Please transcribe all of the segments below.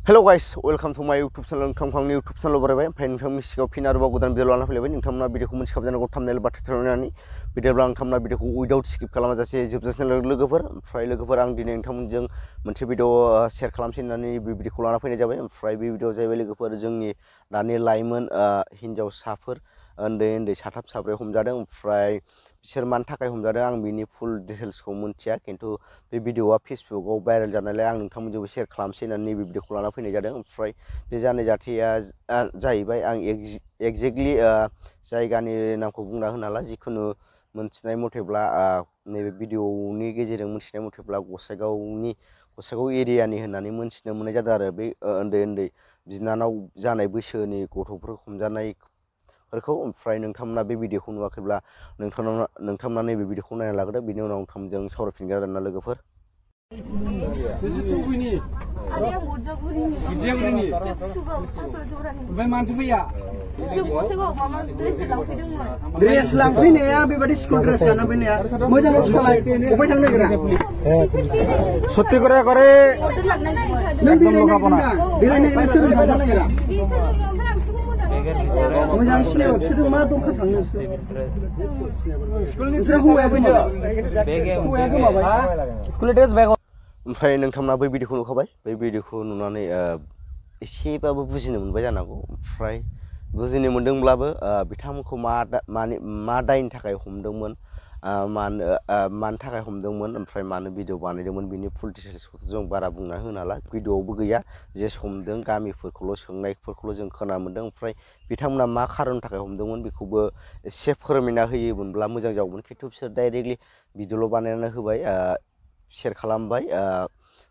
Hello guys, welcome to my YouTube channel. नोंथांनि YouTube channel बारायबाय ओमफ्राय नोंथांनि सिगाङाव फिन आरोबाव गोदान भिडिअ लाना फैलायबाय। नोंथांमोना भिडिअखौ मोनथिखाबाय जानांगौ थाम्बनेल बा टाइटेल होनानै भिडिअब्ला नोंथांमोना भिडिअखौ उइदाउट स्किप खालामाजासे जोबजासिम लोगोफोर ओमफ्राय लोगोफोर आं दिनै नोंथांमोनजों मोनसे भिडिअ शेयार खालामसै होननानै बे भिडिअखौ लाना फैनाय जाबाय। ओमफ्राय बे भिडिअ जाहैबाय लोगोफोर जोंनि दानि लाइमोन हिनजावसाफोर उन्दै साथाम साब्रै हमजादों। ओमफ्राय बिसोर मानि थाखाय हमजादों आं बिनि फुल डिटेल्सखौ मिथिया, खिन्थु बे भिडिअआ फेसबुकआव भाइरेल जानायलाय आं नोंथांमोनजोंबो शेयार खालामसै होननानै नैबे भिडिअखौ लाना फैनाय जादों। ओमफ्राय बे जानाय जाथाया जाहैबाय आं एक्जेक्टलि जायगानि नामखौ बुंना होनो हाला, जिखुनु मोनथिनाय मथेब्ला नैबे भिडिअनि गेजेरजों मोनथिनाय मथेब्ला गसाइगाव एरियानि होननानै मोनथिनो मोननाय जादों आरो बे उन्दै बिनानाव जानाय बैसोनि गथ'फोर हमजानायफोरखौ। ओमफ्राय नोंथांमोना बे भिडिअखौ नुवाखैब्ला नोंथांमोना नैबे भिडिअखौ नायना लाग्रोदो, बिनि उनाव नोंथांजों सावरायफिनगोन आरोना लोगोफोर। ड्रेस लांफैनाया बेबादि स्कुल ड्रेस गानना फैनाया मोजां सालाय अबाय थांनो नागिरा सत्य करे करे नों बेरायनो सोरबा थांनो नागिरा मोजां सिनायबा बिसोर मा दरखार थांनो बिसोर हौवाया गोमाबाय स्कुल ड्रेस बेग। ओमफ्राय नोंथांमोना बै भिडिअखौ नुखाबाय, बै भिडिअखौ नुनानै एसेबाबो बुजिनो मोनबाय जानांगौ। ओमफ्राय बुजिनो मोनदोंब्लाबो बिथांमोनखौ मा दायनि थाखाय हमदोंमोन, मानि थाखाय हमदोंमोन, ओमफ्राय मानो भिडिअ बानायदोंमोन बिनि फुल डिटेल्सखौथ' जों बारा बुंना होनो हाला, भिडिअआवबो गैया। जे हमदों गामिफोरखौल' सोंनायफोरखौल' जों खोनानो मोनदों। ओमफ्राय बिथांमोना मा खारननि थाखाय हमदोंमोन बेखौबो एसे फोरमायना होयोमोनब्ला मोजां जागौमोन, खिन्थु बिसोर डाइरेक्टलि भिडिअल' बानायनानै होबाय, शेयार खालामबाय।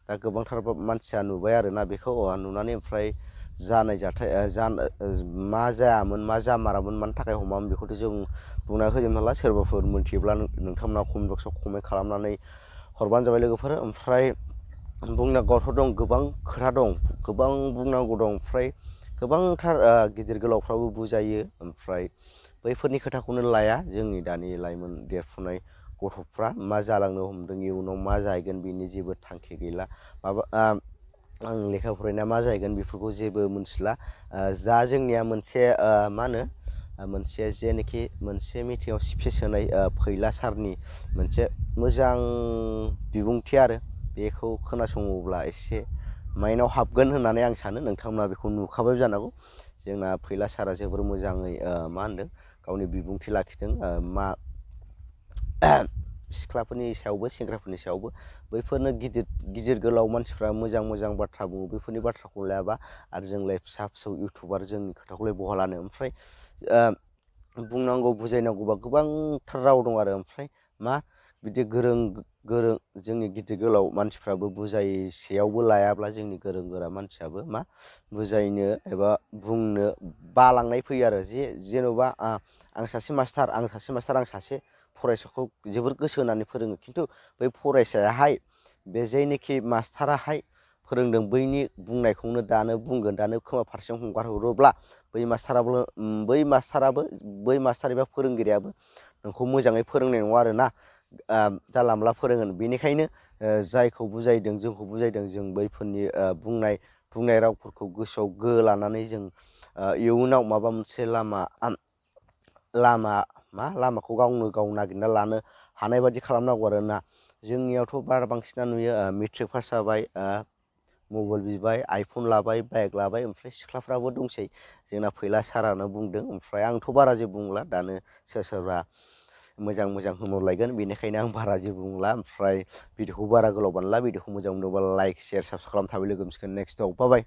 दा गोबांथार मानसिया नुबाय आरोना बेखौ नुनानै, ओमफ्राय जानाय जाथाय मा जायामोन मा जामारामोन मानि थाखाय हमामोन बेखौथ' जों बुंना होजोबनो हाला। सोरबाफोर मोनथियोब्ला नोंथांमोना कमेन्ट बक्सआव कमेन्ट खालामनानै हरबानो जाबाय लोगोफोर। ओमफ्राय बुंनांगौआथ' दं, गोबां खोथा दं, गोबां बुंनांगौ दं। ओमफ्राय गोबांथार गिदिर गोलावफ्राबो बुजायो, ओमफ्राय बैफोरनि खोथाखौनो लाया। जोंनि दानि लाइमोन देरफुनाय गथ'फ्रा मा जालांनो हमदों, इयुनाव मा जाहैगोन बिनि जेबो थांखि गैला। आं लेखा फरायनाया मा जाहैगोन बेफोरखौ जेबो मोनथिला। दा जोंनिया मोनसे मोनसे जेनोखि मोनसे मिटिङाव स्पिच होनाय फैला सारनि मोनसे मोजां बिबुंथि आरो बेखौ खोनासङोब्ला एसे माइन्डआव हाबगोन होननानै आं सानो। नोंथांमोना बेखौ नुखाबाय जानांगौ। जोंना फैला सारा जोबोर मोजाङै गावनि बिबुंथि लाखिदों, सिख्लाफोरनि सायावबो सेंग्राफोरनि सायावबो। बैफोरनो गिदिर गोलाव मानसिफ्रा मोजां बाथ्रा बुङो, बैफोरनि बाथ्राखौ लायाबा आरो जोंलाय फिसा फिसौ इउटुबार जोंनि खोथाखौलाय बहा लानो। ओमफ्राय बुंनांगौ बुजायनांगौबा गोबांथार राव दं आरो, ओमफ्राय बिदि गोरों जोंनि गिदिर गोलाव मानसिफ्राबो बुजायसेयावबो लायाब्ला जोंनि गोरों गोरा मानसियाबो बुजायनो एबा बुंनो बालांनाय फैयो आरो। जेन'बा आं सासे मास्टार आं सासे फरायसाखौ जोबोर गोसो होनानै फोरोङो, खिन्थु बै फरायसायाहाय बे जायनोखि मास्टाराहाय फोरोंदों बैनि बुंनायखौनो दानो बुंगोन, दानो खोमा फारसेजों हगार हरोब्ला बै मास्टार एबा फोरोंगिरियाबो नोंखौ मोजाङै फोरोंनाय नङा आरोना, जानला मोनला फोरोंगोन। बेनिखायनो जायखौ बुजायदों जोंखौ बुजायदों, जों बैफोरनि बुंनाय रावफोरखौ गोसोआव लानानै जों इयुनाव माबा मोनसे लामाखौ गावनो गाव नागिरना लानो हानाय बादि खालामनांगौ आरोना। जोंनियावथ' बांसिनानो नुयो मेट्रिक पास जाबाय, मबाइल बिबाय, आइफन लाबाय, बाइक लाबाय, ओमफ्राय सिख्लाफ्राबो दंसै। जोंना फैला सारानो बुंदों, ओमफ्राय आंथ' बारा जेबो बुंला। दानो सोरबा मोजां होनहरलायगोन, बेनिखायनो आं बारा जेबो बुंला। ओमफ्राय भिडिअखौ बारा गोलाव बानायला, भिडिअखौ मोजां मोनोबा लाइक शेयार साबसक्राइब खालामना थाबाय। लोगो मोनसिगोन नेक्स्टआव, बाय।